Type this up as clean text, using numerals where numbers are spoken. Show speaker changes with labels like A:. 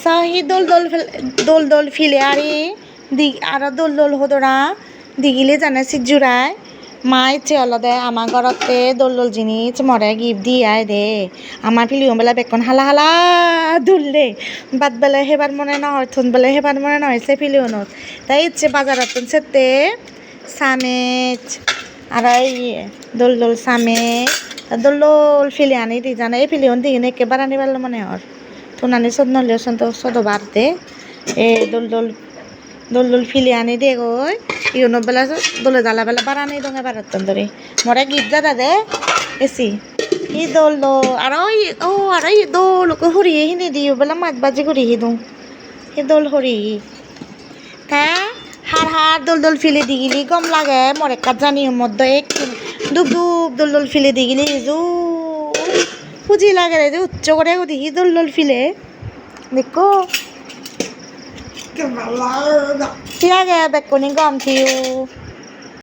A: Sahi dol file ari di aro dol hodora digile jane sijjurai মা ইচ্ছে অলদে আমার ঘরতে দোল জিনিস মরে গিফট দিয়ে আয় দে আমার ফিলি বেলা বেকন হালা হালা দুললে বাদ বেলা হেবার মনে না হয় থুন বেলা হেবার মনে না হয়েছে ফিলি নত তাই ইচ্ছে বাজারত সেতে সামেজ আর এই দোল সামেজ দোল ফিলি আনি দি জানে এই ফিলি দি এনে একেবারে আনি পারলে মনে হর থুনানি সদ নলিও সন্ত সদ বাড়তে এ দোল ফিলি আনি দে গই ইউনো বেলা দোলে দালা বেলা বারানি দঙে বারাতন ধরে মরে গিফট দাদা দে এসি ই দোল আর ই দোল হরি হিনে দিও বেলা মাছ বাজি করি হিদু হি দোল হরি তা হার দোল ফিলি দি গিলি গম লাগে মরে কাজ জানি মধ্যে এক ডুব দোল ফিলি দি গিলি জু ফুজি লাগে রে উচ্চ করে দেখি দোল ফিলে দেখো Tiaga, bekkoni gom tiu.